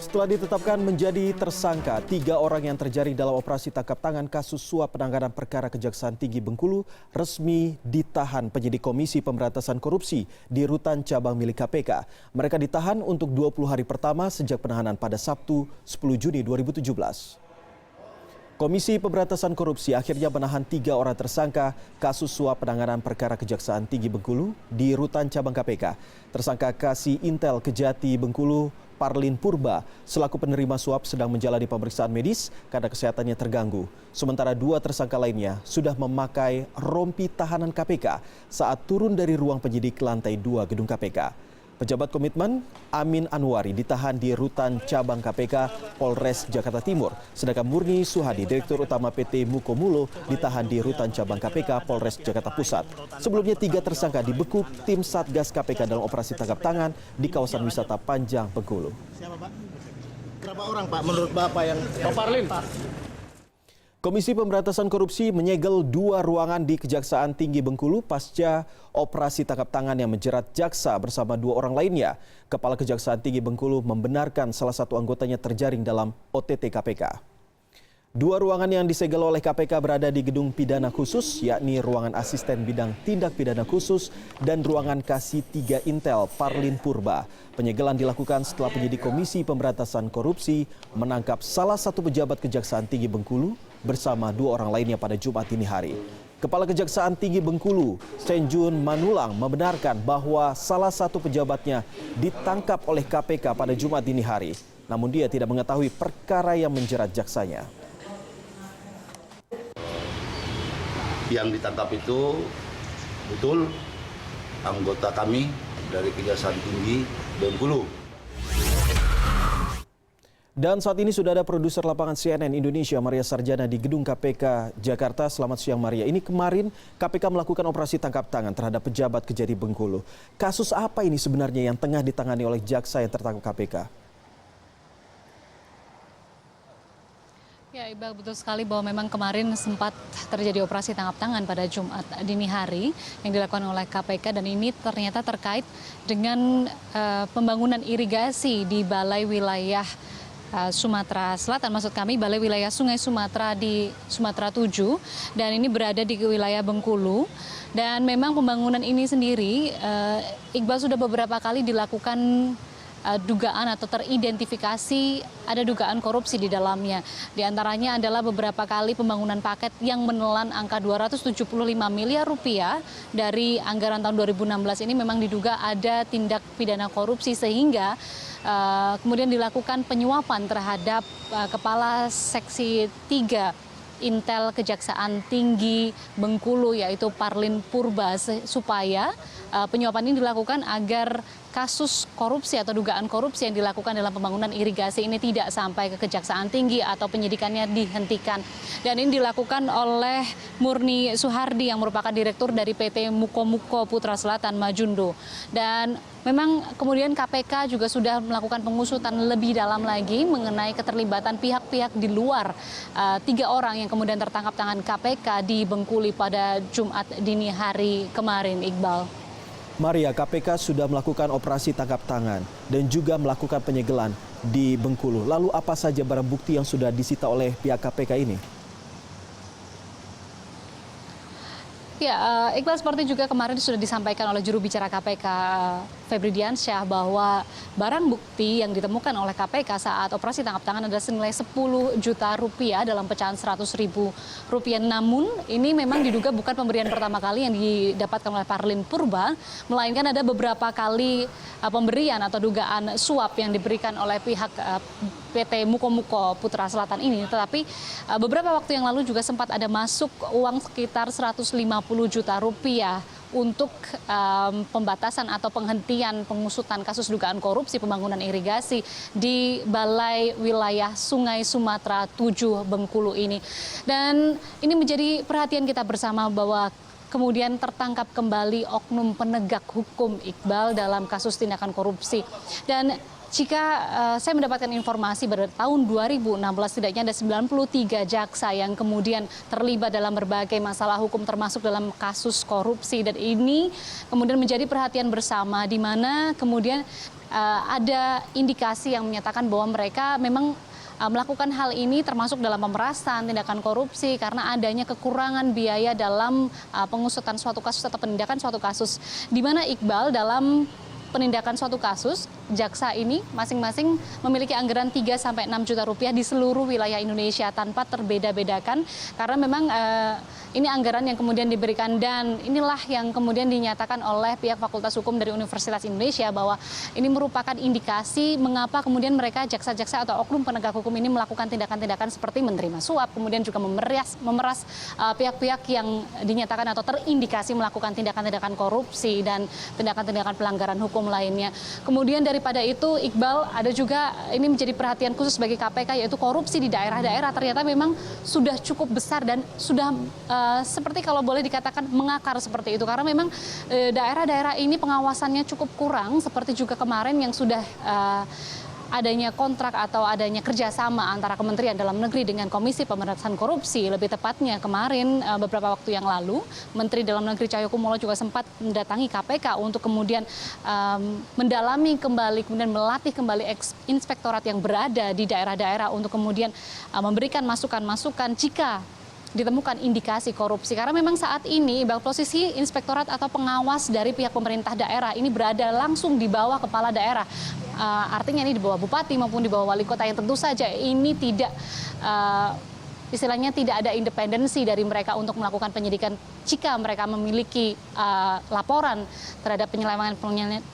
Setelah ditetapkan menjadi tersangka, 3 orang yang terjaring dalam operasi tangkap tangan kasus suap penanganan perkara Kejaksaan Tinggi Bengkulu resmi ditahan penyidik Komisi Pemberantasan Korupsi di Rutan Cabang milik KPK. Mereka ditahan untuk 20 hari pertama sejak penahanan pada Sabtu 10 Juni 2017. Komisi Pemberantasan Korupsi akhirnya menahan 3 orang tersangka kasus suap penanganan perkara Kejaksaan Tinggi Bengkulu di Rutan Cabang KPK. Tersangka Kasih Intel Kejati Bengkulu, Parlin Purba, selaku penerima suap sedang menjalani pemeriksaan medis karena kesehatannya terganggu. Sementara 2 tersangka lainnya sudah memakai rompi tahanan KPK saat turun dari ruang penyidik lantai 2 gedung KPK. Pejabat komitmen Amin Anwari ditahan di Rutan Cabang KPK Polres Jakarta Timur, sedangkan Murni Suhadi, Direktur Utama PT Mukomulo, ditahan di Rutan Cabang KPK Polres Jakarta Pusat. Sebelumnya 3 tersangka dibekuk tim Satgas KPK dalam operasi tangkap tangan di kawasan wisata Panjang Bengkulu. Siapa Pak? Berapa orang Pak menurut Bapak yang Pak Parlin? Komisi Pemberantasan Korupsi menyegel 2 ruangan di Kejaksaan Tinggi Bengkulu pasca operasi tangkap tangan yang menjerat jaksa bersama 2 orang lainnya. Kepala Kejaksaan Tinggi Bengkulu membenarkan salah satu anggotanya terjaring dalam OTT KPK. 2 ruangan yang disegel oleh KPK berada di Gedung Pidana Khusus, yakni ruangan Asisten Bidang Tindak Pidana Khusus dan ruangan Kasih 3 Intel Parlin Purba. Penyegelan dilakukan setelah penyidik Komisi Pemberantasan Korupsi menangkap salah satu pejabat Kejaksaan Tinggi Bengkulu bersama 2 orang lainnya pada Jumat dini hari. Kepala Kejaksaan Tinggi Bengkulu, Senjun Manulang, membenarkan bahwa salah satu pejabatnya ditangkap oleh KPK pada Jumat dini hari. Namun dia tidak mengetahui perkara yang menjerat jaksanya. Yang ditangkap itu betul anggota kami dari Kejaksaan Tinggi Bengkulu. Dan saat ini sudah ada produser lapangan CNN Indonesia Maria Sarjana di Gedung KPK Jakarta. Selamat siang Maria. Ini kemarin KPK melakukan operasi tangkap tangan terhadap pejabat Kejati Bengkulu. Kasus apa ini sebenarnya yang tengah ditangani oleh jaksa yang tertangkap KPK? Ya, Iqbal, betul sekali bahwa memang kemarin sempat terjadi operasi tangkap tangan pada Jumat dini hari yang dilakukan oleh KPK, dan ini ternyata terkait dengan pembangunan irigasi di Balai Wilayah Sumatera Selatan, maksud kami Balai Wilayah Sungai Sumatera di Sumatera 7, dan ini berada di wilayah Bengkulu. Dan memang pembangunan ini sendiri, Iqbal, sudah beberapa kali dilakukan dugaan atau teridentifikasi ada dugaan korupsi di dalamnya. Di antaranya adalah beberapa kali pembangunan paket yang menelan angka 275 miliar rupiah dari anggaran tahun 2016 ini memang diduga ada tindak pidana korupsi, sehingga kemudian dilakukan penyuapan terhadap Kepala Seksi 3 Intel Kejaksaan Tinggi Bengkulu, yaitu Parlin Purba, supaya penyuapan ini dilakukan agar kasus korupsi atau dugaan korupsi yang dilakukan dalam pembangunan irigasi ini tidak sampai ke Kejaksaan Tinggi atau penyidikannya dihentikan. Dan ini dilakukan oleh Murni Suhardi yang merupakan direktur dari PT Mukomuko Putra Selatan Majundo. Dan memang kemudian KPK juga sudah melakukan pengusutan lebih dalam lagi mengenai keterlibatan pihak-pihak di luar 3 orang yang kemudian tertangkap tangan KPK di Bengkulu pada Jumat dini hari kemarin, Iqbal. Maria, KPK sudah melakukan operasi tangkap tangan dan juga melakukan penyegelan di Bengkulu. Lalu apa saja barang bukti yang sudah disita oleh pihak KPK ini? Ya, Iqbal, seperti juga kemarin sudah disampaikan oleh juru bicara KPK Febri Diansyah bahwa barang bukti yang ditemukan oleh KPK saat operasi tangkap tangan adalah senilai 10 juta rupiah dalam pecahan 100.000 rupiah. Namun ini memang diduga bukan pemberian pertama kali yang didapatkan oleh Parlin Purba, melainkan ada beberapa kali pemberian atau dugaan suap yang diberikan oleh pihak PT Mukomuko Putra Selatan ini. Tetapi beberapa waktu yang lalu juga sempat ada masuk uang sekitar 150 juta rupiah untuk pembatasan atau penghentian pengusutan kasus dugaan korupsi pembangunan irigasi di Balai Wilayah Sungai Sumatera 7 Bengkulu ini. Dan ini menjadi perhatian kita bersama bahwa kemudian tertangkap kembali oknum penegak hukum, Iqbal, dalam kasus tindakan korupsi. Dan jika saya mendapatkan informasi pada tahun 2016 setidaknya ada 93 jaksa yang kemudian terlibat dalam berbagai masalah hukum termasuk dalam kasus korupsi, dan ini kemudian menjadi perhatian bersama di mana kemudian ada indikasi yang menyatakan bahwa mereka memang melakukan hal ini termasuk dalam pemerasan, tindakan korupsi karena adanya kekurangan biaya dalam pengusutan suatu kasus atau penindakan suatu kasus. Di mana Iqbal dalam penindakan suatu kasus, jaksa ini masing-masing memiliki anggaran 3 sampai 6 juta rupiah di seluruh wilayah Indonesia tanpa terbeda-bedakan karena memang ini anggaran yang kemudian diberikan dan inilah yang kemudian dinyatakan oleh pihak Fakultas Hukum dari Universitas Indonesia bahwa ini merupakan indikasi mengapa kemudian mereka jaksa-jaksa atau oknum penegak hukum ini melakukan tindakan-tindakan seperti menerima suap, kemudian juga memeras pihak-pihak yang dinyatakan atau terindikasi melakukan tindakan-tindakan korupsi dan tindakan-tindakan pelanggaran hukum lainnya. Kemudian daripada itu Iqbal ada juga ini menjadi perhatian khusus bagi KPK yaitu korupsi di daerah-daerah ternyata memang sudah cukup besar dan sudah seperti kalau boleh dikatakan mengakar seperti itu karena memang daerah-daerah ini pengawasannya cukup kurang seperti juga kemarin yang sudah adanya kontrak atau adanya kerjasama antara Kementerian Dalam Negeri dengan Komisi Pemberantasan Korupsi. Lebih tepatnya kemarin beberapa waktu yang lalu Menteri Dalam Negeri Cahyokumolo juga sempat mendatangi KPK untuk kemudian mendalami kembali, kemudian melatih kembali inspektorat yang berada di daerah-daerah untuk kemudian memberikan masukan-masukan jika ditemukan indikasi korupsi. Karena memang saat ini posisi inspektorat atau pengawas dari pihak pemerintah daerah ini berada langsung di bawah kepala daerah. Artinya ini di bawah bupati maupun di bawah wali kota yang tentu saja ini tidak istilahnya tidak ada independensi dari mereka untuk melakukan penyidikan jika mereka memiliki laporan terhadap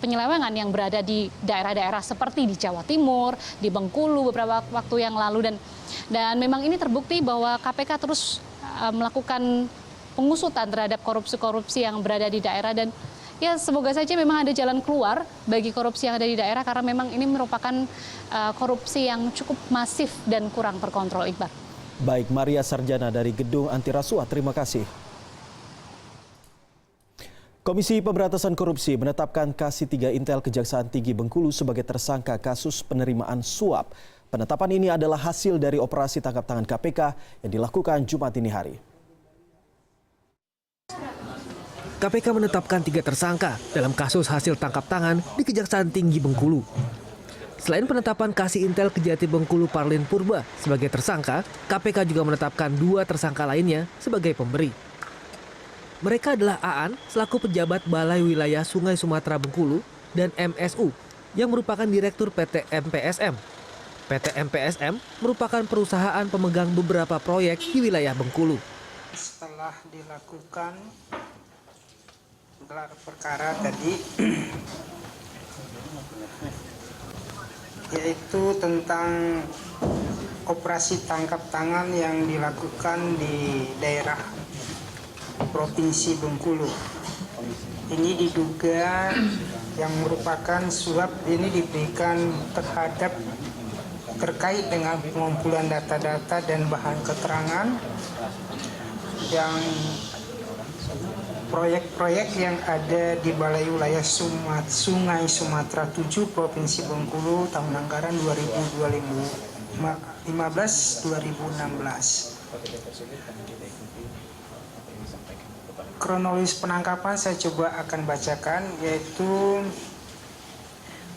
penyelewengan yang berada di daerah-daerah seperti di Jawa Timur, di Bengkulu beberapa waktu yang lalu dan memang ini terbukti bahwa KPK terus melakukan pengusutan terhadap korupsi-korupsi yang berada di daerah dan ya semoga saja memang ada jalan keluar bagi korupsi yang ada di daerah karena memang ini merupakan korupsi yang cukup masif dan kurang terkontrol, Iqbal. Baik, Maria Sarjana dari Gedung Anti Rasuah, terima kasih. Komisi Pemberantasan Korupsi menetapkan Kasih 3 Intel Kejaksaan Tinggi Bengkulu sebagai tersangka kasus penerimaan suap. Penetapan ini adalah hasil dari operasi tangkap tangan KPK yang dilakukan Jumat dini hari. KPK menetapkan 3 tersangka dalam kasus hasil tangkap tangan di Kejaksaan Tinggi Bengkulu. Selain penetapan Kasih Intel Kejati Bengkulu Parlin Purba sebagai tersangka, KPK juga menetapkan 2 tersangka lainnya sebagai pemberi. Mereka adalah Aan selaku pejabat Balai Wilayah Sungai Sumatera Bengkulu dan MSU yang merupakan Direktur PT MPSM. PT MPSM merupakan perusahaan pemegang beberapa proyek di wilayah Bengkulu. Setelah dilakukan gelar perkara tadi, yaitu tentang operasi tangkap tangan yang dilakukan di daerah Provinsi Bengkulu. Ini diduga yang merupakan suap ini diberikan terkait dengan pengumpulan data-data dan bahan keterangan yang proyek-proyek yang ada di Balai Wilayah Sungai Sumatera 7 Provinsi Bengkulu tahun anggaran 2015-2016. Kronologis penangkapan saya coba akan bacakan, yaitu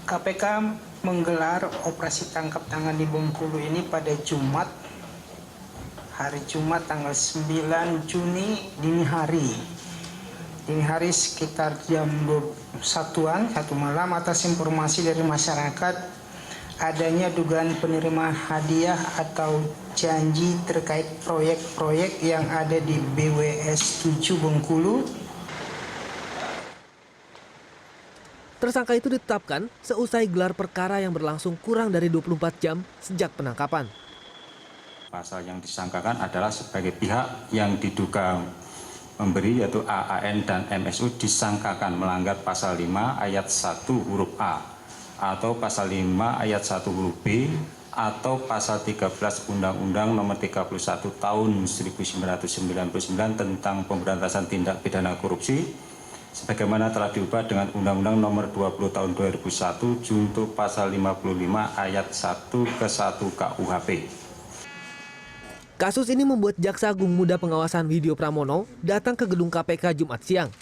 KPK menggelar operasi tangkap tangan di Bengkulu ini pada hari Jumat tanggal 9 Juni dini hari. Dini hari sekitar jam 1 malam atas informasi dari masyarakat adanya dugaan penerimaan hadiah atau janji terkait proyek-proyek yang ada di BWS 7 Bengkulu. Tersangka itu ditetapkan seusai gelar perkara yang berlangsung kurang dari 24 jam sejak penangkapan. Pasal yang disangkakan adalah sebagai pihak yang diduga memberi, yaitu AAN dan MSU, disangkakan melanggar pasal 5 ayat 1 huruf A atau pasal 5 ayat 1 huruf B atau pasal 13 Undang-Undang Nomor 31 Tahun 1999 tentang Pemberantasan Tindak Pidana Korupsi sebagaimana telah diubah dengan Undang-Undang Nomor 20 Tahun 2001 junto pasal 55 ayat 1 ke 1 KUHP. Kasus ini membuat Jaksa Agung Muda Pengawasan Widyo Pramono datang ke gedung KPK Jumat siang.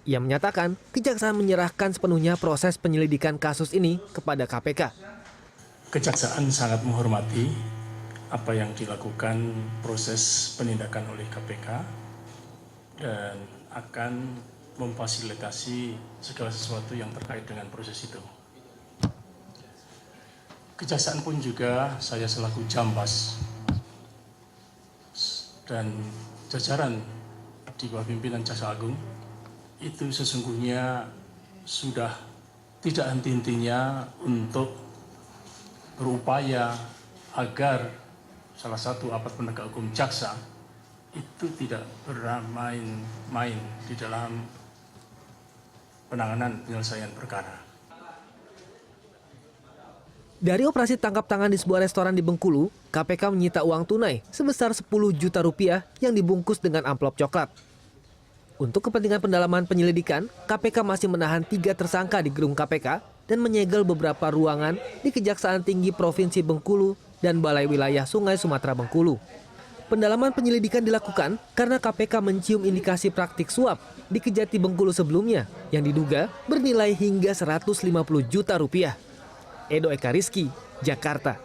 Ia menyatakan kejaksaan menyerahkan sepenuhnya proses penyelidikan kasus ini kepada KPK. Kejaksaan sangat menghormati apa yang dilakukan proses penindakan oleh KPK dan akan memfasilitasi segala sesuatu yang terkait dengan proses itu. Kejaksaan pun juga saya selaku Jambas dan jajaran di bawah pimpinan Jaksa Agung itu sesungguhnya sudah tidak henti-hentinya untuk berupaya agar salah satu aparat penegak hukum jaksa itu tidak bermain-main di dalam penanganan penyelesaian perkara. Dari operasi tangkap tangan di sebuah restoran di Bengkulu, KPK menyita uang tunai sebesar 10 juta rupiah yang dibungkus dengan amplop coklat. Untuk kepentingan pendalaman penyelidikan, KPK masih menahan 3 tersangka di gedung KPK dan menyegel beberapa ruangan di Kejaksaan Tinggi Provinsi Bengkulu dan Balai Wilayah Sungai Sumatera Bengkulu. Pendalaman penyelidikan dilakukan karena KPK mencium indikasi praktik suap di Kejati Bengkulu sebelumnya yang diduga bernilai hingga 150 juta rupiah. Edo Eka Rizky, Jakarta.